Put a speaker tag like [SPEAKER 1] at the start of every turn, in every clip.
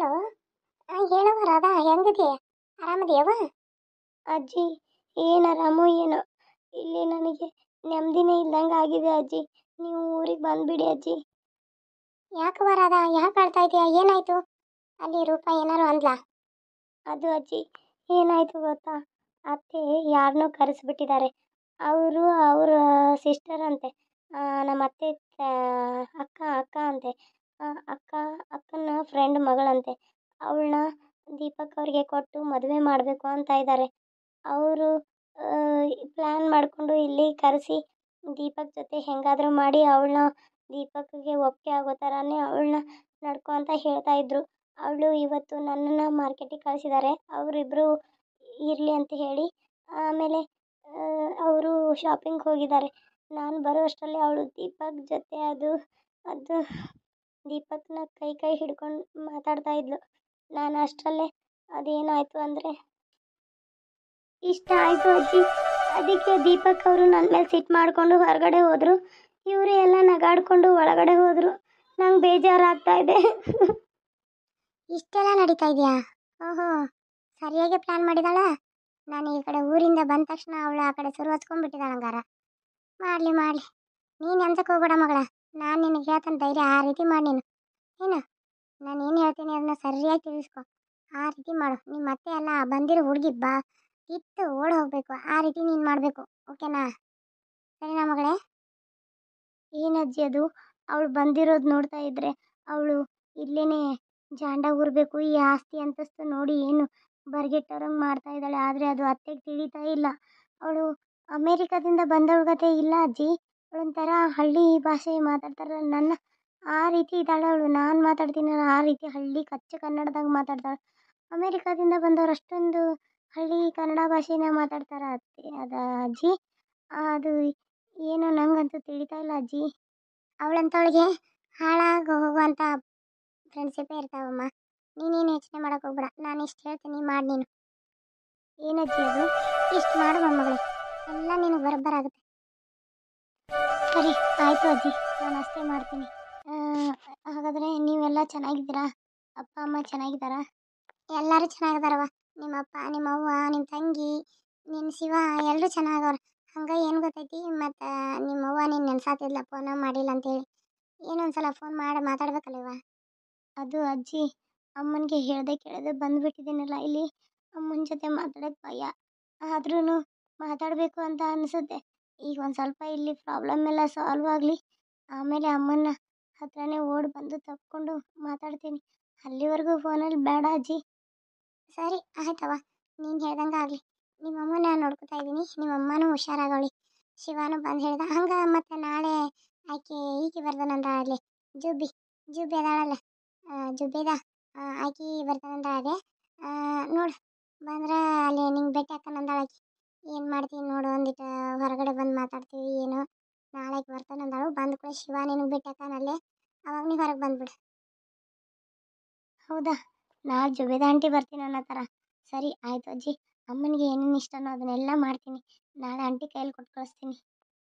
[SPEAKER 1] Hello. ಹೇಳವ Radha, ಹೆಂಗಿದೆಯಾ? ಆರಾಮದಿಯವ?
[SPEAKER 2] ಅಜ್ಜಿ, ಏನು ಆರಾಮೋ ಏನೋ, ಇಲ್ಲಿ ನನಗೆ ನೆಮ್ಮದಿನೇ ಇಲ್ದಂಗೆ ಆಗಿದೆ ಅಜ್ಜಿ. ನೀವು ಊರಿಗೆ ಬಂದುಬಿಡಿ ಅಜ್ಜಿ.
[SPEAKER 1] ಯಾಕವ ರಾಧಾ, ಯಾಕೆ ಆಡ್ತಾ ಇದೀಯಾ? ಏನಾಯ್ತು? ಅಲ್ಲಿ ರೂಪ ಏನಾರು ಅಂದ್ಲಾ?
[SPEAKER 2] ಅದು ಅಜ್ಜಿ, ಏನಾಯ್ತು ಗೊತ್ತಾ? ಅತ್ತೆ ಯಾರನ್ನೋ ಕರೆಸ್ಬಿಟ್ಟಿದ್ದಾರೆ. ಅವರು ಅವ್ರ ಸಿಸ್ಟರ್ ಅಂತೆ. ನಮ್ಮ ಅತ್ತೆ ಅಕ್ಕ ಅಕ್ಕ ಅಂತೆ. ಅಕ್ಕನ ಫ್ರೆಂಡ್ ಮಗಳಂತೆ. ಅವಳನ್ನ ದೀಪಕ್ ಅವ್ರಿಗೆ ಕೊಟ್ಟು ಮದುವೆ ಮಾಡಬೇಕು ಅಂತ ಇದ್ದಾರೆ. ಅವರು ಪ್ಲ್ಯಾನ್ ಮಾಡಿಕೊಂಡು ಇಲ್ಲಿ ಕರೆಸಿ ದೀಪಕ್ ಜೊತೆ ಹೆಂಗಾದರೂ ಮಾಡಿ ಅವಳನ್ನ ದೀಪಕ್ಗೆ ಒಪ್ಪಿಗೆ ಆಗೋ ಥರನೇ ಅವಳನ್ನ ನಡ್ಕೊ ಅಂತ ಹೇಳ್ತಾ ಇದ್ರು. ಅವಳು ಇವತ್ತು ನನ್ನನ್ನು ಮಾರ್ಕೆಟಿಗೆ ಕಳಿಸಿದ್ದಾರೆ, ಅವರಿಬ್ಬರು ಇರಲಿ ಅಂತ ಹೇಳಿ. ಆಮೇಲೆ ಅವರು ಶಾಪಿಂಗ್ ಹೋಗಿದ್ದಾರೆ. ನಾನು ಬರೋ ಅಷ್ಟರಲ್ಲಿ ಅವಳು ದೀಪಕ್ ಜೊತೆ ಅದು ಅದು ದೀಪಕ್ನ ಕೈ ಹಿಡ್ಕೊಂಡು ಮಾತಾಡ್ತಾ ಇದ್ಲು. ನಾನು ಅಷ್ಟರಲ್ಲೇ ಅದೇನಾಯಿತು ಅಂದರೆ ಇಷ್ಟ ಆಯಿತು ಅಜ್ಜಿ. ಅದಕ್ಕೆ ದೀಪಕ್ ಅವರು ನನ್ನ ಮೇಲೆ ಸಿಟ್ಟು ಮಾಡಿಕೊಂಡು ಹೊರಗಡೆ ಹೋದರು. ಇವರು ಎಲ್ಲ ನಗಾಡ್ಕೊಂಡು ಒಳಗಡೆ ಹೋದರು. ನಂಗೆ ಬೇಜಾರಾಗ್ತಾ ಇದೆ.
[SPEAKER 1] ಇಷ್ಟೆಲ್ಲ ನಡೀತಾ ಇದೆಯಾ? ಓಹೋ, ಸರಿಯಾಗಿ ಪ್ಲ್ಯಾನ್ ಮಾಡಿದಾಳ. ನಾನು ಈ ಕಡೆ ಊರಿಂದ ಬಂದ ತಕ್ಷಣ ಅವಳು ಆ ಕಡೆ ಶುರು ಹಚ್ಕೊಂಡ್ಬಿಟ್ಟಿದ್ದಾಳ. ಹಂಗಾರ ಮಾಡಲಿ ಮಾಡಲಿ, ನೀನು ಎಂತಕ್ಕೆ ಹೋಗ್ಬೇಡ ಮಗಳ. ನಾನು ನಿನಗೆ ಹೇಳ್ತಾನೆ, ಧೈರ್ಯ ಆ ರೀತಿ ಮಾಡಿ. ಏನು ನಾನು ಏನು ಹೇಳ್ತೀನಿ ಅದನ್ನ ಸರಿಯಾಗಿ ತಿಳಿಸ್ಕೊ. ಆ ರೀತಿ ಮಾಡು. ನಿಮ್ಮ ಅತ್ತೆ ಎಲ್ಲ ಬಂದಿರೋ ಹುಡುಗಿ ಕಿತ್ತು ಓಡಿ ಹೋಗಬೇಕು. ಆ ರೀತಿ ನೀನು ಮಾಡಬೇಕು, ಓಕೆನಾ? ಸರಿನಾ ಮಗಳೇ?
[SPEAKER 2] ಏನಜ್ಜಿ ಅದು? ಅವಳು ಬಂದಿರೋದು ನೋಡ್ತಾ ಇದ್ರೆ ಅವಳು ಇಲ್ಲೇನೆ ಜಾಂಡ ಊರಬೇಕು. ಈ ಆಸ್ತಿ ಅಂತಸ್ತು ನೋಡಿ ಏನು ಬರ್ಗೆಟ್ಟೋರಂಗೆ ಮಾಡ್ತಾ ಇದ್ದಾಳೆ. ಆದರೆ ಅದು ಅತ್ತೆಗೆ ತಿಳಿತಾ ಇಲ್ಲ. ಅವಳು ಅಮೇರಿಕಾದಿಂದ ಬಂದವಳ ಇಲ್ಲ ಅಜ್ಜಿ. ಅವಳೊಂಥರ ಹಳ್ಳಿ ಭಾಷೆ ಮಾತಾಡ್ತಾರಲ್ಲ, ನನ್ನ ಆ ರೀತಿ ಇದ್ದಾಳೆ ಅವಳು. ನಾನು ಮಾತಾಡ್ತೀನಲ್ಲ ಆ ರೀತಿ ಹಳ್ಳಿ ಕಚ್ಚ ಕನ್ನಡದಾಗ ಮಾತಾಡ್ತಾಳೆ. ಅಮೇರಿಕಾದಿಂದ ಬಂದವರು ಅಷ್ಟೊಂದು ಹಳ್ಳಿ ಕನ್ನಡ ಭಾಷೆನ ಮಾತಾಡ್ತಾರ ಅಜ್ಜಿ? ಅದು ಏನೋ ನಂಗಂತೂ ತಿಳಿತಾ ಇಲ್ಲ ಅಜ್ಜಿ.
[SPEAKER 1] ಅವಳಂತವಳಿಗೆ ಹಾಳಾಗಿ ಹೋಗುವಂಥ ಫ್ರೆಂಡ್ಶಿಪ್ಪೇ ಇರ್ತಾವಮ್ಮ. ನೀನೇನು ಯೋಚನೆ ಮಾಡೋಕೆ ಹೋಗ್ಬೇಡ. ನಾನು ಇಷ್ಟು ಹೇಳ್ತೀನಿ, ಮಾಡಿ ನೀನು.
[SPEAKER 2] ಏನಜ್ಜಿ ಅದು?
[SPEAKER 1] ಇಷ್ಟು ಮಾಡು ಮೊಮ್ಮಗಳೇ, ಎಲ್ಲ ನಿನಗೆ ಬರೋಬ್ಬರಾಗುತ್ತೆ.
[SPEAKER 2] ಸರಿ ಆಯಿತು ಅಜ್ಜಿ, ನಾನು ಅಷ್ಟೇ ಮಾಡ್ತೀನಿ. ಹಾಗಾದರೆ ನೀವೆಲ್ಲ ಚೆನ್ನಾಗಿದ್ದೀರಾ? ಅಪ್ಪ ಅಮ್ಮ ಚೆನ್ನಾಗಿದ್ದಾರಾ?
[SPEAKER 1] ಎಲ್ಲರೂ ಚೆನ್ನಾಗಿದಾರವ. ನಿಮ್ಮಪ್ಪ, ನಿಮ್ಮವ್ವ, ನಿಮ್ಮ ತಂಗಿ, ನಿನ್ನ ಶಿವ ಎಲ್ಲರೂ ಚೆನ್ನಾಗವ್ರ. ಹಂಗೆ ಏನು ಗೊತ್ತೈತಿ, ಮತ್ತು ನಿಮ್ಮವ್ವ ನೀನು ನೆನ್ಸಾತಿದ್ಲ, ಫೋನ ಮಾಡಿಲ್ಲ ಅಂತೇಳಿ. ಏನೊಂದ್ಸಲ ಫೋನ್ ಮಾಡಿ ಮಾತಾಡ್ಬೇಕಲ್ಲವ.
[SPEAKER 2] ಅದು ಅಜ್ಜಿ, ಅಮ್ಮನಿಗೆ ಹೇಳ್ದೆ ಕೇಳದೆ ಬಂದುಬಿಟ್ಟಿದ್ದೀನಲ್ಲ ಇಲ್ಲಿ. ಅಮ್ಮನ ಜೊತೆ ಮಾತಾಡೋಕ್ಕೆ ಭಯ. ಆದ್ರೂ ಮಾತಾಡಬೇಕು ಅಂತ ಅನಿಸುತ್ತೆ. ಈಗ ಒಂದು ಸ್ವಲ್ಪ ಇಲ್ಲಿ ಪ್ರಾಬ್ಲಮ್ ಎಲ್ಲ ಸಾಲ್ವ್ ಆಗಲಿ, ಆಮೇಲೆ ಅಮ್ಮನ ಹತ್ರನೇ ಓಡಿ ಬಂದು ತಪ್ಕೊಂಡು ಮಾತಾಡ್ತೀನಿ. ಅಲ್ಲಿವರೆಗೂ ಫೋನಲ್ಲಿ ಬೇಡ ಅಜ್ಜಿ.
[SPEAKER 1] ಸರಿ ಆಯ್ತವ, ನೀನು ಹೇಳ್ದಂಗೆ ಆಗಲಿ. ನಿಮ್ಮಮ್ಮನ ನೋಡ್ಕೊತಾ ಇದ್ದೀನಿ. ನಿಮ್ಮಮ್ಮನೂ ಹುಷಾರಾಗವಳಿ. ಶಿವಾನು ಬಂದು ಹೇಳ್ದ ಹಂಗೆ. ಮತ್ತು ನಾಳೆ ಈಕೆ ಬರ್ತಾನಂದಾಳಲ್ಲಿ, ಜುಬ್ಬಿ ಅದಾಳಲ್ಲ, ಜುಬ್ಬೇದ ಆಕಿ ಬರ್ತಾನಂದಾಳೆ. ನೋಡು ಬಂದ್ರೆ ಅಲ್ಲಿ ನಿಂಗೆ ಭೇಟಿ ಹಾಕನಂದಾಳ ಆಕಿ. ಏನು ಮಾಡ್ತೀನಿ ನೋಡು, ಒಂದಿಟ್ಟು ಹೊರಗಡೆ ಬಂದು ಮಾತಾಡ್ತೀವಿ ಏನೋ. ನಾಳೆ ಬರ್ತಾನಂದಾಳು. ಬಂದ ಕೂಡ ಶಿವ ನಿನಗೆ ಭೇಟಿ ಹಾಕನಲ್ಲೇ, ಅವಾಗ ನೀ ಹೊರಗೆ ಬಂದ್ಬಿಡು.
[SPEAKER 2] ಹೌದಾ? ನಾಳೆ ಜುಬೇದ ಆಂಟಿ ಬರ್ತೀನಿ ಅನ್ನೋ ಥರ. ಸರಿ ಆಯಿತು ಅಜ್ಜಿ. ಅಮ್ಮನಿಗೆ ಏನೇನು ಇಷ್ಟನೋ ಅದನ್ನೆಲ್ಲ ಮಾಡ್ತೀನಿ. ನಾಳೆ ಆಂಟಿ ಕೈಯಲ್ಲಿ ಕೊಟ್ಟು ಕಳಿಸ್ತೀನಿ.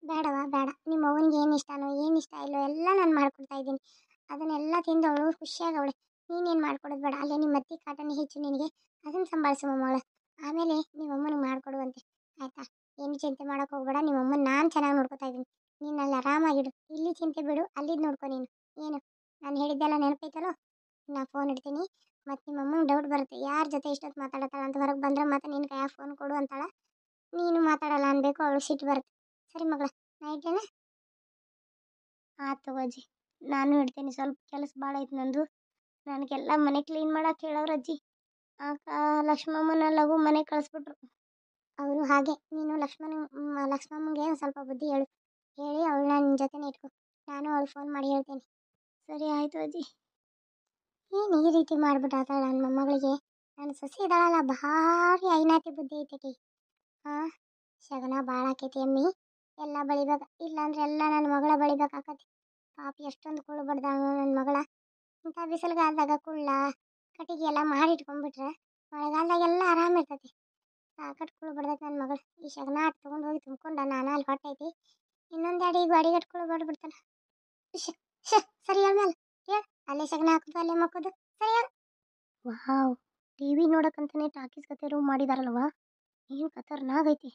[SPEAKER 1] ಬೇಡವ ಬೇಡ. ನಿಮ್ಮ ಅವ್ವನಿಗೆ ಏನು ಇಷ್ಟನೋ ಏನು ಇಷ್ಟ ಇಲ್ಲೋ ಎಲ್ಲ ನಾನು ಮಾಡ್ಕೊಡ್ತಾ ಇದ್ದೀನಿ. ಅದನ್ನೆಲ್ಲ ತಿಂದು ಅವಳು ಖುಷಿಯಾಗವಳೆ. ನೀನೇನು ಮಾಡ್ಕೊಡೋದು ಬೇಡ. ಅಲ್ಲೇ ನಿಮ್ಮ ಅತ್ತಿ ಕಾಟನೇ ಹೆಚ್ಚು ನಿನಗೆ, ಅದನ್ನು ಸಂಭಾಳಿಸು ಮೊಮ್ಮಗಳ. ಆಮೇಲೆ ನಿಮ್ಮಮ್ಮನಿಗೆ ಮಾಡಿಕೊಡುವಂತೆ, ಆಯಿತಾ? ಏನು ಚಿಂತೆ ಮಾಡೋಕೆ ಹೋಗ್ಬೇಡ. ನಿಮ್ಮಮ್ಮನ ನಾನು ಚೆನ್ನಾಗಿ ನೋಡ್ಕೊತಾ ಇದ್ದೀನಿ. ನೀನು ಅಲ್ಲಿ ಆರಾಮಾಗಿಡು. ಇಲ್ಲಿ ಚಿಂತೆ ಬಿಡು, ಅಲ್ಲಿದ್ದು ನೋಡ್ಕೊ ನೀನು. ಏನು ನಾನು ಹೇಳಿದ್ದೆಲ್ಲ ನೆನಪೈತಲ್ಲೋ? ನಾ ಫೋನ್ ಇಡ್ತೀನಿ. ಮತ್ತು ನಿಮ್ಮಮ್ಮಂಗೆ ಡೌಟ್ ಬರುತ್ತೆ, ಯಾರ ಜೊತೆ ಇಷ್ಟೊತ್ತು ಮಾತಾಡತ್ತಾಳ ಅಂತ. ಹೊರಗೆ ಬಂದ್ರೆ ಮತ್ತೆ ನಿನ್ನ ಕೈಯಾಗ ಫೋನ್ ಕೊಡು ಅಂತಾಳ. ನೀನು ಮಾತಾಡಲ್ಲ ಅನ್ಬೇಕು, ಅವಳು ಸಿಟ್ಟು ಬರುತ್ತೆ. ಸರಿ ಮಗಳ, ನಾ ಇಡ್ಲೇನ?
[SPEAKER 2] ಆಯ್ತು ಅಜ್ಜಿ, ನಾನು ಇಡ್ತೀನಿ. ಸ್ವಲ್ಪ ಕೆಲಸ ಭಾಳ ಐತೆ ನಂದು. ನನಗೆಲ್ಲ ಮನೆ ಕ್ಲೀನ್ ಮಾಡಕ್ಕೆ ಹೇಳವ್ರು ಅಜ್ಜಿ. ಲಕ್ಷ್ಮಮ್ಮನ ಲಘು ಮನೆ ಕಳಿಸ್ಬಿಟ್ರು.
[SPEAKER 1] ಅವರು ಹಾಗೆ. ನೀನು ಲಕ್ಷ್ಮಮ್ಮಂಗೆ ಒಂದು ಸ್ವಲ್ಪ ಬುದ್ಧಿ ಹೇಳಿ ಅವಳನ್ನ ನಿನ್ನ ಜೊತೆನೇ ಇಟ್ಕೊ. ನಾನು ಅವಳು ಫೋನ್ ಮಾಡಿ ಹೇಳ್ತೀನಿ.
[SPEAKER 2] ಸರಿ ಆಯಿತು ಅಜ್ಜಿ.
[SPEAKER 1] ಏನು ಈ ರೀತಿ ಮಾಡ್ಬಿಟ್ಟಾತಾಳ ನನ್ನ ಮೊಮ್ಮಗಳಿಗೆ. ನನ್ನ ಸೊಸೆ ಇದ್ದಾಳಲ್ಲ, ಭಾರಿ ಐನಾತಿ ಬುದ್ಧಿ ಐತಕಿ. ಹಾಂ, ಶಗನ ಭಾಳ ಆಕೈತಿ ಅಮ್ಮಿ. ಎಲ್ಲ ಬಳಿಬೇಕು, ಇಲ್ಲಾಂದ್ರೆ ಎಲ್ಲ ನನ್ನ ಮಗಳ ಬಳಿಬೇಕಾಕತಿ. ಪಾಪಿ ಎಷ್ಟೊಂದು ಕುಳ್ಳು ಬಡ್ದಾಳ ನನ್ನ ಮಗಳ. ಇಂಥ ಬಿಸಿಲುಗಾಲದಾಗ ಕುಳ್ಳ ಕಟ್ಟಿಗೆ ಎಲ್ಲ ಮಾಡಿಟ್ಕೊಂಡ್ಬಿಟ್ರೆ ಮಳೆಗಾಲದಾಗೆಲ್ಲ ಆರಾಮ ಇರ್ತೈತಿ. ಸಾಕಟ್ಟು ಕುಳ್ಳು ಬಡ್ದೈತಿ ನನ್ನ ಮಗಳು. ಈ ಶಗನ ಆಟ ತೊಗೊಂಡು ಹೋಗಿ ತುಂಬ್ಕೊಂಡ ನಾನು ಅಲ್ಲಿ ಹೊಟ್ಟೈತಿ. ಇನ್ನೊಂದೆರಡು ಈಗ ಅಡಿಗಟ್ಟು ಕುಳ್ಳು ಬಡ್ಬಿಡ್ತಾನೆ. ಸರಿ ಹೇಳ್ಮೇಲೆ ಹೇಳು, ಅಲ್ಲೇ ಶಗನ ಹಾಕೋದು ಅಲ್ಲೇ ಮಕ್ಕೋದು. ಸರಿ ಹೇಳು. ವಾವ್! ಟಿವಿ ನೋಡಕ್ಕಂತಾನೆ ಟಾಕೀಸ್ ಕತೆ ರೂಮ್ ಮಾಡಿದಾರಲ್ವ? ಏನು ಖತರ್ನಾಕ್ ಐತಿ.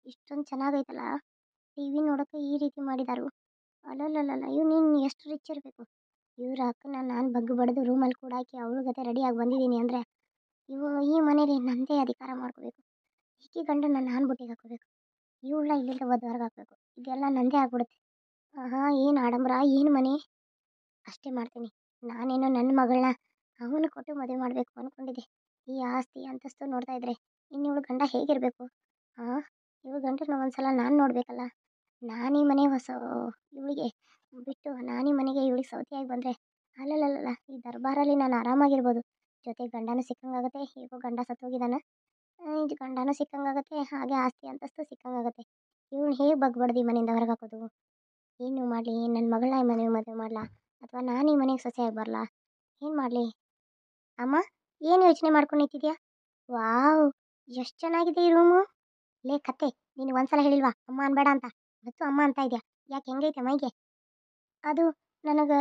[SPEAKER 1] ಇಷ್ಟೊಂದು ಚೆನ್ನಾಗೈತಲ್ಲ. ಟಿವಿ ನೋಡಕ್ಕೆ ಈ ರೀತಿ ಮಾಡಿದಾರು. ಅಲ್ಲಲ್ಲಲ್ಲಲ್ಲ ಇವ್ನು ಎಷ್ಟು ರಿಚ್ ಇರಬೇಕು. ಇವ್ರ ಅಕ್ಕನ ನಾನು ಬಗ್ಗು ಬಡಿದು ರೂಮಲ್ಲಿ ಕೂಡಾಕಿ ಅವಳ ಜೊತೆ ರೆಡಿಯಾಗಿ ಬಂದಿದ್ದೀನಿ ಅಂದರೆ ಈ ಮನೇಲಿ ನಂದೇ ಅಧಿಕಾರ ಮಾಡ್ಕೋಬೇಕು. ಈಕಿ ಗಂಡನ್ನ ನಾನು ಬುಟ್ಟಿಗೆ ಹಾಕೋಬೇಕು. ಇವಳನ್ನ ಇಲ್ಲಿಂದ ಹೊರಗೆ ಹಾಕಬೇಕು. ಇದೆಲ್ಲ ನಂದೇ ಆಗ್ಬಿಡುತ್ತೆ. ಆಹಾ, ಏನು ಆಡಂಬರ, ಏನು ಮನೆ. ಅಷ್ಟೇ ಮಾಡ್ತೀನಿ. ನಾನೇನೋ ನನ್ನ ಮಗಳನ್ನ ಅವನು ಕೊಟ್ಟು ಮದುವೆ ಮಾಡಬೇಕು ಅಂದ್ಕೊಂಡಿದ್ದೆ. ಈ ಆಸ್ತಿ ಅಂತಸ್ತು ನೋಡ್ತಾ ಇದ್ರೆ ಇನ್ನು ಇವಳು ಗಂಡ ಹೇಗಿರಬೇಕು? ಹಾಂ, ಇವಳು ಗಂಡನ ಒಂದ್ಸಲ ನಾನು ನೋಡಬೇಕಲ್ಲ. ನಾನೀ ಮನೆ ಇವಳಿಗೆ ಬಿಟ್ಟು ನಾನೀ ಮನೆಗೆ ಇವಳಿಗೆ ಸೌತಿಯಾಗಿ ಬಂದರೆ ಅಲ್ಲಲ್ಲಲ್ಲ ಈ ದರ್ಬಾರಲ್ಲಿ ನಾನು ಆರಾಮಾಗಿರ್ಬೋದು. ಜೊತೆಗೆ ಗಂಡನೂ ಸಿಕ್ಕಂಗಾಗತ್ತೆ. ಹೇಗೋ ಗಂಡ ಸತ್ತೋಗಿದ್ದಾನ, ಇದು ಗಂಡನೂ ಸಿಕ್ಕಂಗಾಗತ್ತೆ, ಹಾಗೆ ಆಸ್ತಿ ಅಂತಸ್ತು ಸಿಕ್ಕಂಗಾಗತ್ತೆ. ಇವಳು ಹೇಗೆ ಬಗ್ಬಡ್ದು ಈ ಮನೆಯಿಂದ ಹೊರಗೆ ಹಾಕೋದು? ಏನು ಮಾಡಲಿ? ನನ್ನ ಮಗಳನ್ನ ಈ ಮದುವೆ ಮಾಡಲಾ ಅಥವಾ ನಾನು ಈ ಮನೆಗೆ ಸೊಸೆಯಾಗಿ ಬರಲಾ? ಏನು ಮಾಡಲಿ? ಅಮ್ಮ, ಏನು ಯೋಚನೆ ಮಾಡ್ಕೊಂಡು ನಿಂತಿದ್ಯಾ? ವಾವ್! ಎಷ್ಟು ಚೆನ್ನಾಗಿದೆ ಈ ರೂಮು. ಲೇ ಕತ್ತೆ, ನೀನು ಒಂದ್ಸಲ ಹೇಳಿಲ್ವಾ ಅಮ್ಮ ಅನ್ಬೇಡ ಅಂತ? ಮತ್ತು ಅಮ್ಮ ಅಂತ ಇದೆಯಾ? ಯಾಕೆ, ಹೆಂಗೈತೆ ಮೈಗೆ? ಅದು ನನಗೆ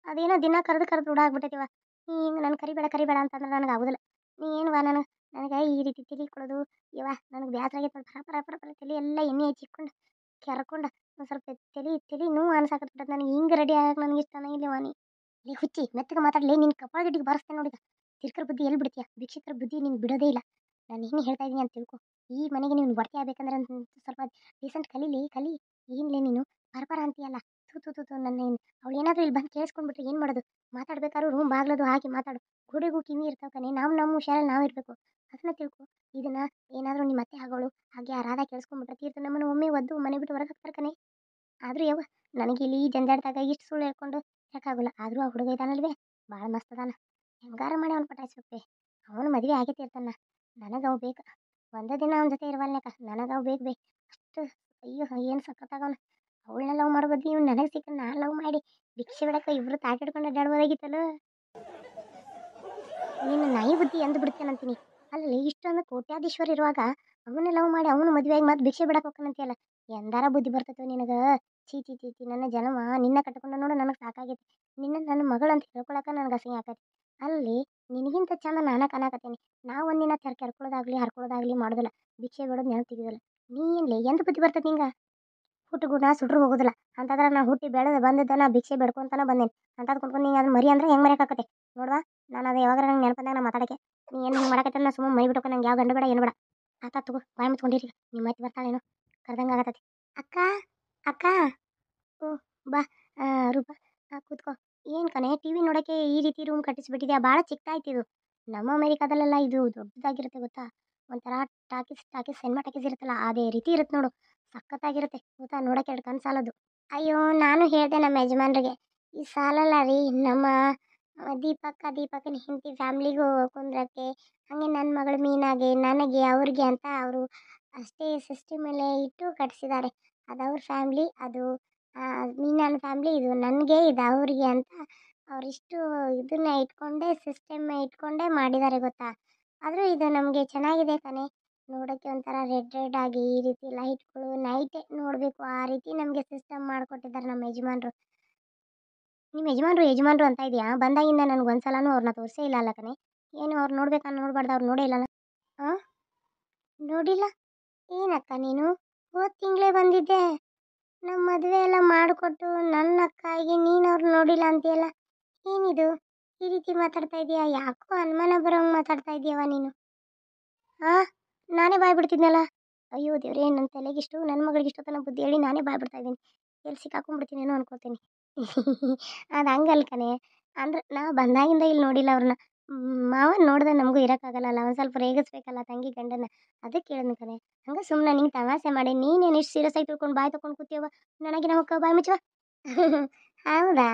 [SPEAKER 1] ಅದೇನೋ ದಿನ ಕರೆದು ಕರೆದು ರೂಢ ಆಗ್ಬಿಟ್ಟೈತಿವ. ನೀ ಹಿಂಗೆ ನನ್ನ ಕರಿಬೇಡ ಕರಿಬೇಡ ಅಂತಂದ್ರೆ ನನಗೆ ಆಗೋದಿಲ್ಲ. ನೀ ಏನ್ವಾ ನನಗೆ ಈ ರೀತಿ ತಿಳಿ ಕೊಡೋದು ಇವ ನನಗೆ ಬೇಸರ ಆಗೈತೆ ನೋಡಿ. ಪರ ಪರ ಪರ ಪರ ತಲೆ ಎಲ್ಲ ಎಣ್ಣೆ ಹಚ್ಚಿಕೊಂಡು ಕೆರ್ಕೊಂಡು ಒಂದು ಸ್ವಲ್ಪ ತಲೆ ನೋವು ಅನ್ಸಾಕತ್ಬಿಟ್ಟದ ನನಗೆ. ಹಿಂಗೆ ರೆಡಿ ಆಗಕ್ಕೆ ನನಗೆ ಇಷ್ಟನ ಇಲ್ಲವಾ? ಲೇ ಹುಚ್ಚಿ, ಮೆತ್ತಗೆ ಮಾತಾಡಲಿ. ನಿನ್ನ ಕಪಾಳ ಗಿಟ್ಟಿಗೆ ಬಾರಿಸ್ತೇನೆ ನೋಡಿದ. ತಿರ್ಕರ ಬುದ್ಧಿ ಎಲ್ಲಿ ಬಿಡ್ತೀಯ? ಭಿಕ್ಷಕರ ಬುದ್ಧಿ ನಿನ್ಗೆ ಬಿಡೋದೇ ಇಲ್ಲ. ನಾನು ಏನು ಹೇಳ್ತಾ ಇದ್ದೀನಿ ಅಂತ ತಿಳ್ಕೊ. ಈ ಮನೆಗೆ ನೀನು ಒಡತಿ ಆಗ್ಬೇಕಂದ್ರೆ ಸ್ವಲ್ಪ ಡೀಸೆಂಟ್ ಕಲಿ. ಏನ್ಲೇ ನೀನು ಪರಪರ ಅಂತೀಯಲ್ಲ? ತೂ ತೂ ತೂ ತೂ ನನ್ನ ಅವಳು ಏನಾದರೂ ಇಲ್ಲಿ ಬಂದು ಕೇಳಿಸ್ಕೊಂಡ್ಬಿಟ್ರೆ ಏನು ಮಾಡೋದು? ಮಾತಾಡ್ಬೇಕಾದ್ರೂ ರೂಮ್ ಬಾಗ್ಲದು ಹಾಕಿ ಮಾತಾಡು. ಗೋಡೆಗೂ ಕಿವಿ ಇರ್ತಾವ ಕಣೆ. ನಮ್ಮ ಹುಷಾರಲ್ಲಿ ನಾವು ಇರಬೇಕು. ಅದನ್ನ ತಿಳ್ಕೊ. ಇದನ್ನ ಏನಾದರೂ ನಿಮ್ಮ ಅತ್ತೆ ಆಗೋಳು ಹಾಗೆ ಆ ರಾಧ ಕೇಳಿಸ್ಕೊಂಡ್ಬಿಟ್ರೆ ತೀರ್ತು ನಮ್ಮನ್ನು ಒಮ್ಮೆ ಒದ್ದು ಮನೆ ಬಿಟ್ಟು ಹೊರಗೆ ಹಾಕ್ತಾರೆ ಕಣೆ. ಆದರೂ ಯಾವ ನನಗೆ ಇಲ್ಲಿ ಜಂಜಾಡ್ದಾಗ ಇಷ್ಟು ಸುಳ್ಳು ಹೇಳ್ಕೊಂಡು ಯಾಕಾಗೋಲ್ಲ. ಆದರೂ ಆ ಹುಡುಗ ಇದಾನಲ್ವೇ, ಭಾಳ ಮಸ್ತ್ ಅದಾನ. ಹೆಂಗಾರ ಮಾಡಿ ಅವ್ನು ಪಟಾಯಿಸ್ಬೇಕು. ಅವನು ಮದುವೆ ಆಗೈತಿ ಇರ್ತಾನ. ನನಗೆ ಅವು ಬೇಕು. ಒಂದೇ ದಿನ ಅವನ ಜೊತೆ ಇರುವಲ್ನೇಕ ನನಗೆ ಅವು ಬೇಕು. ಅಷ್ಟು ಅಯ್ಯೋ ಏನು ಸಖತ್ತಾಗವನು. ಅವಳನ್ನ ಲವ್ ಮಾಡೋ ಬದ್ಲಿ ಇವ್ನು ನನಗೆ ಸಿಕ್ಕ ನಾನು ಲವ್ ಮಾಡಿ ಭಿಕ್ಷೆ ಬಿಡಕ್ಕೆ ಇಬ್ಬರು ತಾಟಿಡ್ಕೊಂಡು ಅಡ್ಡಾಡ್ಬೋದಾಗಿತ್ತಲ್ಲ. ನಿನ್ನ ನಾಯಿ ಬುದ್ಧಿ ಎಂದು ಬಿಡ್ತೇನಂತೀನಿ. ಅಲ್ಲಿ ಇಷ್ಟೊಂದು ಕೋಟ್ಯಾಧೀಶ್ವರ ಇರುವಾಗ ಅವನ್ನ ಲವ್ ಮಾಡಿ ಅವನು ಮದುವೆಯಾಗಿ ಮತ್ತೆ ಭಿಕ್ಷೆ ಬಿಡಕ್ಕೆ ಹೋಗ್ತಾನಂತೀಯಲ್ಲ. ಎಂದಾರ ಬುದ್ಧಿ ಬರ್ತೈತೋ ನಿನಗೆ? ಚೀ ಚೀ ಚೀ ಚಿ, ನನ್ನ ಜನ್ಮ ನಿನ್ನ ಕಟ್ಕೊಂಡು ನೋಡು ನನಗೆ ಸಾಕಾಗೈತಿ. ನಿನ್ನ ನನ್ನ ಮಗಳು ಅಂತ ಹೇಳ್ಕೊಳಕ್ಕೆ ನನಗೆ ಅಸಹ್ಯ ಆಕೈತಿ. ಅಲ್ಲಿ ನಿನಗಿಂತ ಚಂದ ನಾನ ಕಾಣಕತ್ತೀನಿ. ನಾವು ಒಂದಿನ ಹರ್ಕೊಳ್ಳೋದಾಗ್ಲಿ ಮಾಡೋದಿಲ್ಲ. ಭಿಕ್ಷೆ ಬಿಡೋದು ನೆನಪು ತೆಗಿಯೋದಿಲ್ಲ. ನೀ ಏನ್ಲಿ ಎಂದು ಬುದ್ಧಿ ಬರ್ತೈತಿ ನಿಂಗೆ? ಹುಟ್ಟುಗುಣ ಸುಡ್ರು ಹೋಗೋದಿಲ್ಲ ಅಂತಂದ್ರೆ ನಾ ಹುಟ್ಟಿ ಬೆಳೆದು ಬಂದಿದ್ದ ನಾ ಭಿಕ್ಷೆ ಬೇಡ್ಕೊಂತಾನೆ ಬಂದೇನೆ ಅಂತದ್ ಕುಂತ್ಕೊಂಡು ನೀನು ಅದು ಮರಿ ಅಂದ್ರೆ ಹೆಂಗೆ ಮರೆಯೋಕ್ಕಾಗತ್ತೆ? ನೋಡ್ವಾ, ನಾನು ಅದು ಯಾವಾಗ ನಂಗೆ ನೆನಪಂದಾಗ ನಾ ಮಾತಾಡಕ್ಕೆ ನೀ ಏನು ಹಿಂಗೆ ಮಾಡಕತ್ತೆ? ನಾ ಸುಮ್ಮನೆ ಮರಿ ಬಿಟ್ಟೋಕೆ ನಂಗೆ ಯಾವ ಗಂಡು ಬೇಡ ಏನು ಬೇಡ. ಆತ ತಗೋ, ಬಾಯಿ ಮುಚ್ಕೊಂಡಿರಿ. ನಿಮ್ಮ ಅತ್ತಿ ಬರ್ತಾಳೇನೋ, ಕರ್ದಂಗೆ ಆಗತ್ತತಿ. ಅಕ್ಕ, ಅಕ್ಕ, ಓ ಬಾ. ರೂಪಾ, ಕೂತ್ಕೋ. ಏನು ಕಣೆ, ಟಿ ವಿ ನೋಡೋಕ್ಕೆ ಈ ರೀತಿ ರೂಮ್ ಕಟ್ಟಿಸ್ಬಿಟ್ಟಿದ್ಯಾ? ಭಾಳ ಚಿಕ್ಕದಾಯ್ತು ಇದು. ನಮ್ಮ ಅಮೇರಿಕಾದಲ್ಲೆಲ್ಲ ಇದು ದೊಡ್ಡದಾಗಿರುತ್ತೆ ಗೊತ್ತಾ? ಒಂಥರ ಸಿನಿಮಾ ಟಾಕೀಸ್ ಇರುತ್ತಲ್ಲ ಅದೇ ರೀತಿ ಇರುತ್ತೆ ನೋಡು. ಸಖತ್ತಾಗಿರುತ್ತೆ ಗೊತ್ತಾ? ನೋಡೋಕೆ ಎರಡು ಕಣ್ಣು ಸಾಲದು. ಅಯ್ಯೋ, ನಾನು ಹೇಳಿದೆ ನಮ್ಮ ಯಜಮಾನ್ರಿಗೆ, ಈ ಸಾಲಲ್ಲ ರೀ ನಮ್ಮ ದೀಪಕ್ಕನ ಹೆಂಡತಿ ಫ್ಯಾಮ್ಲಿಗೂ ಕುಂದ್ರಕ್ಕೆ, ಹಾಗೆ ನನ್ನ ಮಗಳು ಮೀನಾಗೆ ನನಗೆ ಅವ್ರಿಗೆ ಅಂತ ಅವರು ಅಷ್ಟೇ ಸಿಸ್ಟಮ್ ಮೇಲೆ ಇಟ್ಟು ಕಟ್ಸಿದ್ದಾರೆ. ಅದು ಅವ್ರ ಫ್ಯಾಮ್ಲಿ, ಅದು ಮೀನನ ಫ್ಯಾಮ್ಲಿ, ಇದು ನನಗೆ ಇದು ಅವ್ರಿಗೆ ಅಂತ ಅವರಿಷ್ಟು ಇದನ್ನ ಇಟ್ಕೊಂಡೇ ಸಿಸ್ಟಮ್ ಇಟ್ಕೊಂಡೇ ಮಾಡಿದ್ದಾರೆ ಗೊತ್ತಾ? ಆದರೂ ಇದು ನಮಗೆ ಚೆನ್ನಾಗಿದೆ ಕಣೆ. ನೋಡೋಕ್ಕೆ ಒಂಥರ ರೆಡ್ ಆಗಿ ಈ ರೀತಿ ಲೈಟ್ಗಳು ನೈಟೇ ನೋಡಬೇಕು ಆ ರೀತಿ ನಮಗೆ ಸಿಸ್ಟಮ್ ಮಾಡಿಕೊಟ್ಟಿದ್ದಾರೆ ನಮ್ಮ ಯಜಮಾನ್ರು. ನಿಮ್ಮ ಯಜಮಾನ್ರು ಅಂತ ಇದೆಯಾ? ಬಂದಾಗಿಂದ ನನಗೆ ಒಂದ್ಸಲನೂ ಅವ್ರನ್ನ ತೋರಿಸೇ ಇಲ್ಲ ಅಲ್ಲ ಕಣೆ. ಏನು ಅವ್ರು ನೋಡ್ಬೇಕಾ ನೋಡಬಾರ್ದು? ಅವ್ರು ನೋಡೇ ಇಲ್ಲಲ್ಲ? ಹಾಂ, ನೋಡಿಲ್ಲ? ಏನಕ್ಕ ನೀನು ಹೋದ ತಿಂಗಳೇ ಬಂದಿದ್ದೆ. ನಮ್ಮ ಮದುವೆ ಎಲ್ಲ ಮಾಡಿಕೊಟ್ಟು ನನ್ನ ಅಕ್ಕಾಗಿ ನೀನು ಅವ್ರು ನೋಡಿಲ್ಲ ಅಂತೀಯಲ್ಲ. ಏನಿದು ಈ ರೀತಿ ಮಾತಾಡ್ತಾ ಇದೀಯಾ? ಯಾಕೋ ಅನುಮಾನ ಬರೋಂಗೆ ಮಾತಾಡ್ತಾ ಇದೀಯವ ನೀನು. ಹಾಂ, ನಾನೇ ಬಾಯ್ ಬಿಡ್ತಿದ್ನಲ್ಲ. ಅಯ್ಯೋ ದೇವ್ರೇ, ನನ್ನ ತಲೆಗಿಷ್ಟು ನನ್ನ ಮಗಳಿಗಿಷ್ಟು ತನ್ನ ಬುದ್ಧಿ ಹೇಳಿ ನಾನೇ ಬಾಯ್ ಬಿಡ್ತಾ ಇದ್ದೀನಿ. ಎಲ್ಲಿ ಸಿಕ್ಕಾಕೊಂಡ್ಬಿಡ್ತೀನೇನೋ ಅನ್ಕೋತೀನಿ. ಅದು ಹಂಗಲ್ಲ ಕಣೆ. ಅಂದ್ರೆ ನಾ ಬಂದಾಗಿಂದ ಇಲ್ಲಿ ನೋಡಿಲ್ಲ ಅವ್ರನ್ನ. ಮಾವ ನೋಡಿದ್ರೆ ನಮಗೂ ಇರೋಕ್ಕಾಗಲ್ಲ. ಒಂದು ಸ್ವಲ್ಪ ರೇಗಿಸ್ಬೇಕಲ್ಲ ತಂಗಿ ಗಂಡನ. ಅದಕ್ಕೆ ಕೇಳಿದ್ನು ಕಣೆ. ಹಂಗೆ ಸುಮ್ಮನೆ ನಿಂಗೆ ತಮಾಷೆ ಮಾಡಿ ನೀನೇನು ಇಷ್ಟು ಸೀರಿಯಸ್ ಆಗಿ ತಿಳ್ಕೊಂಡು ಬಾಯ್ ತೊಗೊಂಡು ಕೂತೀಯವ. ನನಗೆ ನಾವು ಬಾಯ್ ಮುಚ್ಚುವ. ಹೌದಾ,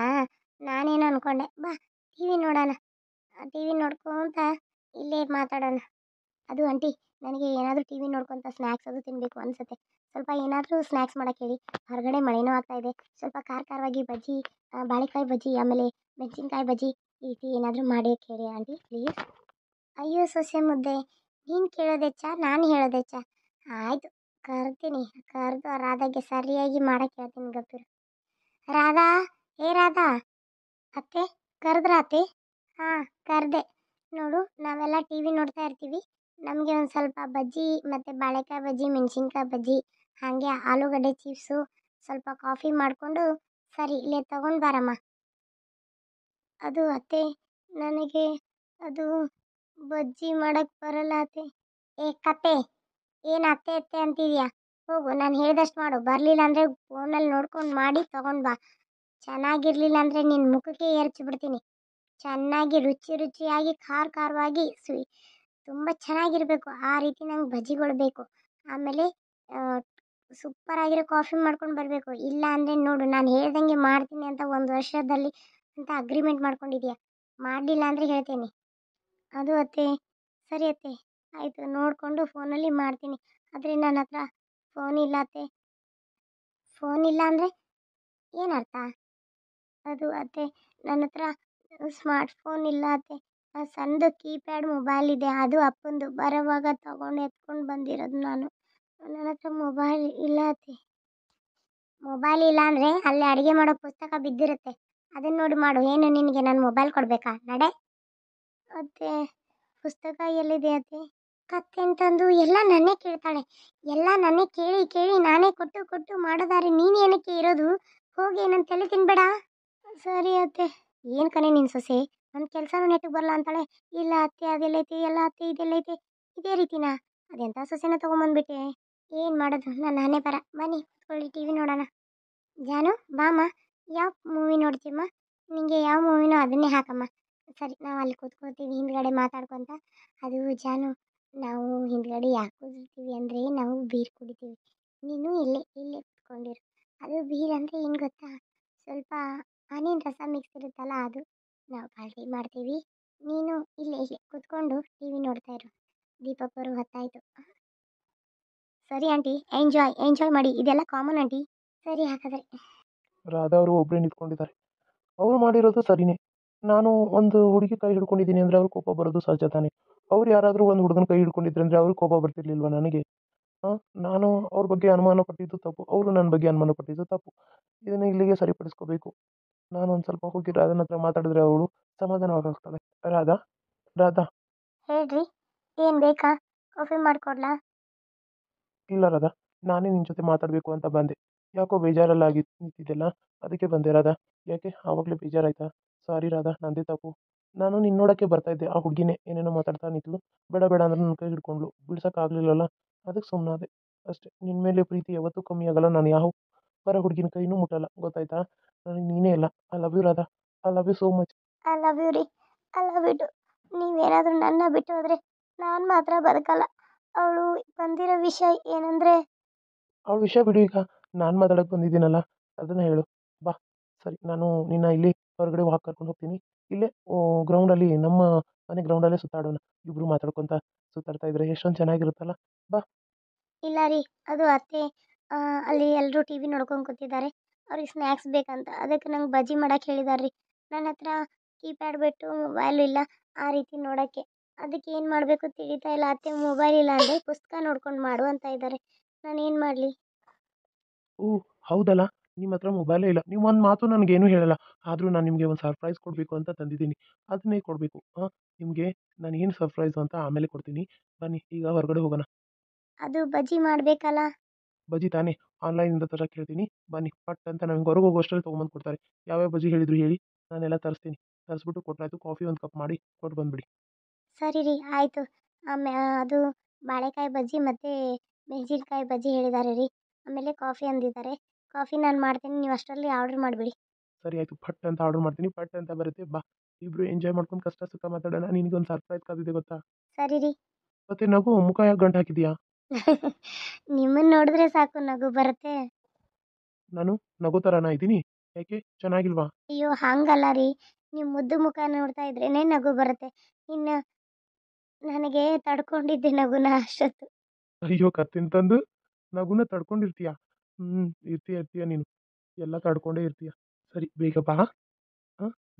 [SPEAKER 1] ನಾನೇನೋ ಅನ್ಕೊಂಡೆ. ಬಾ ಟಿ ವಿ ನೋಡೋಣ. ಟಿ ವಿ ನೋಡ್ಕೊಂತ ಇಲ್ಲೇ ಮಾತಾಡೋಣ. ಅದು ಆಂಟಿ, ನನಗೆ ಏನಾದರೂ ಟಿ ವಿ ನೋಡ್ಕೊತ ಸ್ನ್ಯಾಕ್ಸ್ ಅದು ತಿನ್ನಬೇಕು ಅನಿಸುತ್ತೆ. ಸ್ವಲ್ಪ ಏನಾದರೂ ಸ್ನ್ಯಾಕ್ಸ್ ಮಾಡೋಕ್ಕೆ ಹೇಳಿ. ಹೊರಗಡೆ ಮಳೆನೂ ಆಗ್ತಾಯಿದೆ. ಸ್ವಲ್ಪ ಖಾರವಾಗಿ ಬಜ್ಜಿ, ಬಾಳೆಕಾಯಿ ಬಜ್ಜಿ, ಆಮೇಲೆ ಮೆಣಸಿನ್ಕಾಯಿ ಬಜ್ಜಿ ಈ ರೀತಿ ಏನಾದರೂ ಮಾಡೋಕ್ಕೆ ಹೇಳಿ ಆಂಟಿ ಪ್ಲೀಸ್. ಅಯ್ಯೋ ಸೊಸೆ ಮುದ್ದೆ, ನೀನು ಕೇಳೋದೆಚ್ಚ ನಾನು ಹೇಳೋದೆಚ್ಚ? ಆಯಿತು, ಕರ್ತೀನಿ. ಕರೆದು ರಾಧಾಗೆ ಸರಿಯಾಗಿ ಮಾಡೋಕ್ಕೆ ಹೇಳ್ತೀನಿ ಗಪ್ಪಿರು. ರಾಧಾ, ಏ ರಾಧಾ. ಅತ್ತೆ ಕರೆದ್ರಾ ಅತ್ತೆ? ಹಾಂ ಕರೆದೆ. ನೋಡು ನಾವೆಲ್ಲ ಟಿ ವಿ ನೋಡ್ತಾ ಇರ್ತೀವಿ. ನಮಗೆ ಒಂದು ಸ್ವಲ್ಪ ಬಜ್ಜಿ ಮತ್ತು ಬಾಳೆಕಾಯಿ ಬಜ್ಜಿ, ಮೆಣಸಿನ್ಕಾಯಿ ಬಜ್ಜಿ, ಹಾಗೆ ಆಲೂಗಡ್ಡೆ ಚಿಪ್ಸು, ಸ್ವಲ್ಪ ಕಾಫಿ ಮಾಡಿಕೊಂಡು ಸರಿ ಇಲ್ಲೇ ತಗೊಂಡು ಬಾರಮ್ಮ. ಅದು ಅತ್ತೆ, ನನಗೆ ಅದು ಬಜ್ಜಿ ಮಾಡಕ್ಕೆ ಬರಲ್ಲ ಅತ್ತೆ. ಏ ಕತೆ, ಏನು ಅತ್ತೆ ಅತ್ತೆ ಅಂತಿದ್ಯಾ? ಹೋಗು, ನಾನು ಹೇಳ್ದಷ್ಟು ಮಾಡು. ಬರಲಿಲ್ಲ ಅಂದರೆ ಫೋನಲ್ಲಿ ನೋಡ್ಕೊಂಡು ಮಾಡಿ ತಗೊಂಡು ಬಾ. ಚೆನ್ನಾಗಿರ್ಲಿಲ್ಲ ಅಂದರೆ ನಿನ್ನ ಮುಖಕ್ಕೆ ಏರ್ಚಿಬಿಡ್ತೀನಿ. ಚೆನ್ನಾಗಿ ರುಚಿ ರುಚಿಯಾಗಿ ಖಾರ ಖಾರವಾಗಿ ತುಂಬ ಚೆನ್ನಾಗಿರಬೇಕು. ಆ ರೀತಿ ನಂಗೆ ಬಜ್ಜಿಗಳು ಬೇಕು. ಆಮೇಲೆ ಸೂಪರಾಗಿರೋ ಕಾಫಿ ಮಾಡ್ಕೊಂಡು ಬರಬೇಕು. ಇಲ್ಲ ಅಂದರೆ ನೋಡು, ನಾನು ಹೇಳ್ದಂಗೆ ಮಾಡ್ತೀನಿ ಅಂತ 1 ವರ್ಷದಲ್ಲಿ ಅಂತ ಅಗ್ರಿಮೆಂಟ್ ಮಾಡ್ಕೊಂಡಿದ್ಯಾ. ಮಾಡಲಿಲ್ಲ ಅಂದರೆ ಹೇಳ್ತೇನೆ. ಅದು ಅತ್ತೆ, ಸರಿ ಅತ್ತೆ, ಆಯಿತು, ನೋಡಿಕೊಂಡು ಫೋನಲ್ಲಿ ಮಾಡ್ತೀನಿ. ಆದರೆ ನನ್ನ ಹತ್ರ ಫೋನ್ ಇಲ್ಲ ಅತ್ತೆ. ಫೋನ್ ಇಲ್ಲ ಅಂದರೆ ಏನರ್ಥ? ಅದು ಅತ್ತೆ, ನನ್ನ ಹತ್ರ ಸ್ಮಾರ್ಟ್ ಫೋನ್ ಇಲ್ಲ ಅತ್ತೆ. ಸಣ್ಣದು ಕೀಪ್ಯಾಡ್ ಮೊಬೈಲ್ ಇದೆ, ಅದು ಅಪ್ಪಂದು. ಬರೋವಾಗ ತಗೊಂಡು ಎತ್ಕೊಂಡು ಬಂದಿರೋದು ನಾನು. ನನ್ನ ಹತ್ರ ಮೊಬೈಲ್ ಇಲ್ಲ ಅತ್ತೆ. ಮೊಬೈಲ್ ಇಲ್ಲ ಅಂದರೆ ಅಲ್ಲಿ ಅಡುಗೆ ಮಾಡೋ ಪುಸ್ತಕ ಬಿದ್ದಿರುತ್ತೆ, ಅದನ್ನು ನೋಡಿ ಮಾಡು. ಏನು ನಿನಗೆ ನಾನು ಮೊಬೈಲ್ ಕೊಡಬೇಕಾ? ನಡೆ. ಅತ್ತೆ, ಪುಸ್ತಕ ಎಲ್ಲಿದೆ ಅತ್ತೆ? ಕತ್ತೆ ಅಂತಂದು ಎಲ್ಲ ನನ್ನೇ ಕೇಳ್ತಾಳೆ. ಎಲ್ಲ ನನ್ನೇ ಕೇಳಿ ಕೇಳಿ ನಾನೇ ಕೊಟ್ಟು ಕೊಟ್ಟು ಮಾಡೋದಾರೆ ನೀನು ಏನಕ್ಕೆ ಇರೋದು? ಹೋಗಿ ನನ್ನ ತಲೆ ತಿನ್ಬೇಡ. ಸರಿ ಅತ್ತೆ. ಏನು ಕಣೆ ನಿನ್ನ ಸೊಸೆ, ನನ್ನ ಕೆಲಸನೂ ನೆಟ್ಟಿಗೆ ಬರಲ್ಲ ಅಂತಾಳೆ. ಇಲ್ಲ ಅತ್ತೆ ಅದೆಲ್ಲೈತೆ, ಎಲ್ಲ ಅತ್ತೆ ಇದೆಲ್ಲೈತೆ, ಇದೇ ರೀತಿನಾ? ಅದೆಂಥ ಸೊಸೆನ ತೊಗೊಂಬಂದ್ಬಿಟ್ಟೆ. ಏನು ಮಾಡೋದು, ನನ್ನ ಹಣೆ ಬರ. ಬನ್ನಿ ಕೂತ್ಕೊಳ್ಳಿ, ಟಿ ವಿ ನೋಡೋಣ. ಜಾನು ಬಾಮ್ಮ, ಯಾವ ಮೂವಿ ನೋಡ್ತೀಮ್ಮ? ನಿನಗೆ ಯಾವ ಮೂವಿನೋ ಅದನ್ನೇ ಹಾಕಮ್ಮ. ಸರಿ, ನಾವು ಅಲ್ಲಿ ಕೂತ್ಕೋತೀವಿ ಹಿಂದ್ಗಡೆ ಮಾತಾಡ್ಕೊತ. ಅದು ಜಾನು, ನಾವು ಹಿಂದ್ಗಡೆ ಯಾಕೆ ಕೂತಿರ್ತೀವಿ ಅಂದರೆ ನಾವು ಬೀರ್ ಕುಡಿತೀವಿ. ನೀನು ಇಲ್ಲೇ ಇಲ್ಲೇ ಕೂತ್ಕೊಂಡಿರು. ಅದು ಬೀರ್ ಅಂದರೆ ಏನು ಗೊತ್ತಾ, ಸ್ವಲ್ಪ ಹಣ್ಣಿನ ರಸ ಮಿಕ್ಸ್ ಇರುತ್ತಲ್ಲ ಅದು. ನಾವು ಪಾರ್ಟಿ ಮಾಡ್ತೀವಿ. ನೀನು ಇಲ್ಲೇ ಇಲ್ಲೇ ಕೂತ್ಕೊಂಡು ಟಿ ವಿ ನೋಡ್ತಾ ಇರು. ದೀಪಕ್ ಬರೋ ಹೊತ್ತಾಯಿತು. ಸರಿ ಆಂಟಿ, ಎಂಜಾಯ್ ಎಂಜಾಯ್ ಮಾಡಿ, ಇದೆಲ್ಲ ಕಾಮನ್ ಆಂಟಿ. ಸರಿ ಹಾಗಾದರೆ.
[SPEAKER 3] ರಾಧಾ ಅವರು ಒಬ್ಬರೇ ನಿಂತ್ಕೊಂಡಿದ್ದಾರೆ. ಅವರು ಮಾಡಿರೋದು ಸರಿನೇ. ನಾನು ಒಂದು ಹುಡುಗಿ ಕೈ ಹಿಡ್ಕೊಂಡಿದ್ದೀನಿ ಅಂದರೆ ಅವ್ರಿಗೆ ಕೋಪ ಬರೋದು ಸಹಜ ತಾನೆ. ಅವ್ರು ಯಾರಾದರೂ ಒಂದು ಹುಡುಗನ ಕೈ ಹಿಡ್ಕೊಂಡಿದ್ರೆ ಅಂದರೆ ಅವ್ರಿಗೆ ಕೋಪ ಬರ್ತಿರ್ಲಿಲ್ವ ನನಗೆ? ನಾನು ಅವ್ರ ಬಗ್ಗೆ ಅನುಮಾನ ಪಟ್ಟಿದ್ದು ತಪ್ಪು, ಅವರು ನನ್ನ ಬಗ್ಗೆ ಅನುಮಾನ ಪಟ್ಟಿದ್ದು ತಪ್ಪು. ಇದನ್ನು ಇಲ್ಲಿಗೆ ಸರಿಪಡಿಸ್ಕೋಬೇಕು. ನಾನು ಒಂದು ಸ್ವಲ್ಪ ಹೋಗಿ ರಾಧನ ಹತ್ರ ಮಾತಾಡಿದ್ರೆ ಅವಳು ಸಮಾಧಾನವಾಗ್ತಾಳೆ. ರಾಧಾ, ರಾಧಾ.
[SPEAKER 1] ಹೇಳ್ರಿ, ಏನು ಬೇಕಾ? ಕಾಫಿ ಮಾಡಿಕೊಡ್ಲಾ?
[SPEAKER 3] ಇಲ್ಲ ರಾಧಾ, ನಾನೇ ನಿನ್ನ ಜೊತೆ ಮಾತಾಡಬೇಕು ಅಂತ ಬಂದೆ. ಯಾಕೋ ಬೇಜಾರಲ್ಲಾಗಿ ನಿಂತಿದ್ದೆಲ್ಲ, ಅದಕ್ಕೆ ಬಂದೆ ರಾಧಾ. ಯಾಕೆ ಆವಾಗಲೇ ಬೇಜಾರಾಯ್ತಾ? ಸಾರಿ ರಾಧಾ, ನಂದೇ ತಪ್ಪು. ನಾನು ನಿನ್ನ ನೋಡೋಕ್ಕೆ ಬರ್ತಾಯಿದ್ದೆ, ಆ ಹುಡುಗಿನೇ ಏನೇನೋ ಮಾತಾಡ್ತಾ ನಿಂತಳು. ಬೇಡ ಬೇಡ ಅಂದ್ರೆ ನನ್ನ ಕೈ ಹಿಡ್ಕೊಂಡ್ಳು, ಬಿಡ್ಸೋಕ್ಕಾಗಲಿಲ್ಲಲ್ಲ, ಅದಕ್ಕೆ ಸುಮ್ಮನಾದೆ ಅಷ್ಟೇ. ನಿನ್ನ ಮೇಲೆ ಪ್ರೀತಿ ಯಾವತ್ತೂ ಕಮ್ಮಿ ಆಗಲ್ಲ. ನಾನು ಯಾವ ಬರೋ ಹುಡುಗಿನ ಕೈನೂ ಮುಟ್ಟಲ್ಲ, ಗೊತ್ತಾಯ್ತಾ? ನನಗೆ ನೀನೇ ಇಲ್ಲ. I love you Radha, I love you so much.
[SPEAKER 1] I love you ರೀ, ಐ ಲವ್ ಯು ಟು. ನೀವೇನಾದರೂ ನನ್ನ ಬಿಟ್ಟು ಹೋದರೆ ನಾನು ಮಾತ್ರ ಬದುಕಲ್ಲ. ಅವಳು ಬಂದಿರೋ ವಿಷಯ ಏನಂದರೆ,
[SPEAKER 3] ಅವಳ ವಿಷಯ ಬಿಡು ಈಗ, ನಾನು ಮಾತಾಡೋಕ್ಕೆ ಬಂದಿದ್ದೀನಲ್ಲ ಅದನ್ನು ಹೇಳು. ಬಾ. ಸರಿ, ನಾನು ನಿನ್ನ ಇಲ್ಲಿ ಹೊರಗಡೆ ವಾಕ್ ಕರ್ಕೊಂಡು ಹೋಗ್ತೀನಿ. ಇಲ್ಲೇ ಗ್ರೌಂಡಲ್ಲಿ, ನಮ್ಮ ಮನೆ ಗ್ರೌಂಡಲ್ಲೇ ಸುತ್ತಾಡೋಣ. ಇಬ್ಬರು ಮಾತಾಡ್ಕೊತ ಸುತ್ತಾಡ್ತಾ ಇದ್ರೆ ಎಷ್ಟೊಂದು ಚೆನ್ನಾಗಿರುತ್ತಲ್ಲ. ಬಾ.
[SPEAKER 1] ಇಲ್ಲ ರೀ, ಅದು ಅತ್ತೆ, ಅಲ್ಲಿ ಎಲ್ಲರೂ ಟಿ ವಿ ನೋಡ್ಕೊಂಡು ಕೂತಿದ್ದಾರೆ. ಅವ್ರಿಗೆ ಸ್ನ್ಯಾಕ್ಸ್ ಬೇಕಂತ, ಅದಕ್ಕೆ ನಂಗೆ ಬಜ್ಜಿ ಮಾಡಕ್ಕೆ ಹೇಳಿದಾರೆ ರೀ. ನನ್ನ ಹತ್ರ ಕೀಪ್ಯಾಡ್ ಬಿಟ್ಟು ಮೊಬೈಲು ಇಲ್ಲ ಆ ರೀತಿ ನೋಡೋಕ್ಕೆ. ಅದಕ್ಕೆ ಏನು ಮಾಡಬೇಕು ತಿಳಿತಾ ಇಲ್ಲ ಅತ್ತೆ. ಮೊಬೈಲ್ ಇಲ್ಲ ಅಂದರೆ ಪುಸ್ತಕ ನೋಡ್ಕೊಂಡು ಮಾಡು ಅಂತ ಇದ್ದಾರೆ. ನಾನು ಏನು ಮಾಡಲಿ?
[SPEAKER 3] ಓಹ್ ಹೌದಲ್ಲ, ನಿಮ್ಮ ಹತ್ರ ಮೊಬೈಲೇ ಇಲ್ಲ. ನೀವು ಒಂದು ಮಾತು ನನಗೇನು ಹೇಳಲ್ಲ. ಆದರೂ ನಾನು ನಿಮಗೆ ಒಂದು ಸರ್ಪ್ರೈಸ್ ಕೊಡಬೇಕು ಅಂತ ತಂದಿದ್ದೀನಿ. ಅದನ್ನೇ ಕೊಡಬೇಕು. ನಿಮಗೆ ನಾನು ಏನು ಸರ್ಪ್ರೈಸು ಅಂತ ಆಮೇಲೆ ಕೊಡ್ತೀನಿ. ಬನ್ನಿ, ಈಗ ಹೊರಗಡೆ ಹೋಗೋಣ.
[SPEAKER 1] ಅದು ಬಜ್ಜಿ ಮಾಡಬೇಕಲ್ಲ.
[SPEAKER 3] ಬಜ್ಜಿ ತಾನೇ, ಆನ್ಲೈನಿಂದ ತರಕ್ಕೆ ಹೇಳ್ತೀನಿ. ಬನ್ನಿ, ಪಟ್ ಅಂತ ನಮ್ಗೆ ಹೊರಗೆ ಹೋಗೋಷ್ಟರಲ್ಲಿ ತೊಗೊಂಬಂದು ಕೊಡ್ತಾರೆ. ಯಾವ್ಯಾವ ಬಜ್ಜಿ ಹೇಳಿದ್ರು ಹೇಳಿ, ನಾನೆಲ್ಲ ತರಿಸ್ತೀನಿ. ತರಿಸ್ಬಿಟ್ಟು ಕೊಟ್ಟರಾಯ್ತು. ಕಾಫಿ ಒಂದು ಕಪ್ ಮಾಡಿ ಕೊಟ್ಟು ಬಂದುಬಿಡಿ.
[SPEAKER 1] ಸರಿ ರೀ, ಆಯಿತು. ಅದು ಬಾಳೆಕಾಯಿ ಬಜ್ಜಿ ಮತ್ತು ಮೆಣಸಿನ್ಕಾಯಿ ಬಜ್ಜಿ ಹೇಳಿದ್ದಾರೆ ರೀ. ಆಮೇಲೆ ಕಾಫಿ ಅಂದಿದ್ದಾರೆ. ಕಾಫಿ ನಾನು ಮಾಡ್ತೀನಿ, ನೀವು ಅಷ್ಟರಲ್ಲಿ ಆರ್ಡ್ರ್ ಮಾಡಿಬಿಡಿ.
[SPEAKER 3] ಸರಿ ಆಯಿತು, ಪಟ್ ಅಂತ ಆರ್ಡರ್ ಮಾಡ್ತೀನಿ. ಪಟ್ ಅಂತ ಬರುತ್ತೆ. ಬಾ, ಇಬ್ಬರು ಎಂಜಾಯ್ ಮಾಡ್ಕೊಂಡು ಕಷ್ಟ ಸುಖ ಮಾತಾಡೋಣ. ನಿನಗೊಂದು ಸರ್ಪ್ರೈಸ್ ಕಾದಿದೆ ಗೊತ್ತಾ?
[SPEAKER 1] ಸರಿ ರೀ.
[SPEAKER 3] ಮತ್ತೆ ನಗು, ಮುಖ ಯಾಕೆ ಗಂಟು ಹಾಕಿದ್ಯಾ?
[SPEAKER 1] ನಿಮ್ಮನ್ನು ನೋಡಿದ್ರೆ ಸಾಕು ನಗು ಬರುತ್ತೆ.
[SPEAKER 3] ನಾನು ನಗು ಥರನಾ ಇದ್ದೀನಿ? ಯಾಕೆ, ಚೆನ್ನಾಗಿಲ್ವಾ?
[SPEAKER 1] ಅಯ್ಯೋ ಹಾಗಲ್ಲ ರೀ, ನೀವು ಮುದ್ದು ಮುಖ ನೋಡ್ತಾ ಇದ್ರೇ ನಗು ಬರುತ್ತೆ. ಇನ್ನು ನನಗೆ ತಡ್ಕೊಂಡಿದ್ದೆ ನಗುನ ಅಷ್ಟೊತ್ತು.
[SPEAKER 3] ಅಯ್ಯೋ ಕತ್ತಿನ ತಂದು ನಗುನ ತಡ್ಕೊಂಡಿರ್ತೀಯ. ಇರ್ತೀಯ ಇರ್ತೀಯ ನೀನು, ಎಲ್ಲ ತಡ್ಕೊಂಡೇ ಇರ್ತೀಯ. ಸರಿ, ಬೇಗ ಬಾ.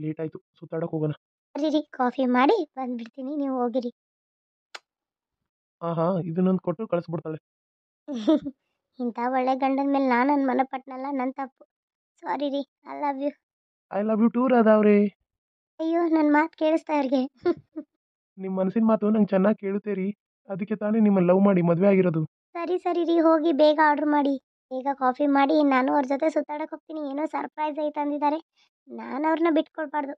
[SPEAKER 3] ಲೇಟ್ ಆಯಿತು, ಸುತ್ತಾಡಕ್ಕೆ ಹೋಗೋಣ.
[SPEAKER 1] ಸರಿ ರೀ, ಕಾಫಿ ಮಾಡಿ ಬಂದುಬಿಡ್ತೀನಿ, ನೀವು ಹೋಗಿರಿ.
[SPEAKER 3] ಆಹಾ, ಇದನ್ನೊಂದು ಕೊಟ್ಟು ಕಳಿಸ್ಬಿಡ್ತಾಳೆ.
[SPEAKER 1] ಇಂಥ ಒಳ್ಳೆ ಗಂಡನ ಮೇಲೆ ನಾನು ಅನುಮಾನ ಪಟ್ನಲ್ಲ, ನನ್ನ ತಪ್ಪು. ಸಾರಿ ರೀ, I love you.
[SPEAKER 3] I love you too Radha ಅವರೇ.
[SPEAKER 1] ಅಯ್ಯೋ, ನನ್ನ ಮಾತು ಕೇಳಿಸ್ತಾ ಇವ್ರಿಗೆ.
[SPEAKER 3] ನಿಮ್ಮ ಮನಸ್ಸಿನ ಮಾತು ನಂಗೆ ಚೆನ್ನಾಗಿ ಕೇಳುತ್ತೆ ರೀ. ಅದಕ್ಕೆ ತಾನೇ ನಿಮ್ಮನ್ನು ಲವ್ ಮಾಡಿ ಮದುವೆ ಆಗಿರೋದು.
[SPEAKER 2] ಸರಿ ಸರಿ ರೀ, ಹೋಗಿ ಬೇಗ ಆರ್ಡ್ರ್ ಮಾಡಿ, ಬೇಗ ಕಾಫಿ ಮಾಡಿ. ನಾನು ಅವ್ರ ಜೊತೆ ಸುತ್ತಾಡಕ್ಕೆ ಹೋಗ್ತೀನಿ. ಏನೋ ಸರ್ಪ್ರೈಸ್ ಐತೆ ಅಂದಿದ್ದಾರೆ, ನಾನು ಅವ್ರನ್ನ ಬಿಟ್ಕೊಡ್ಬಾರ್ದು.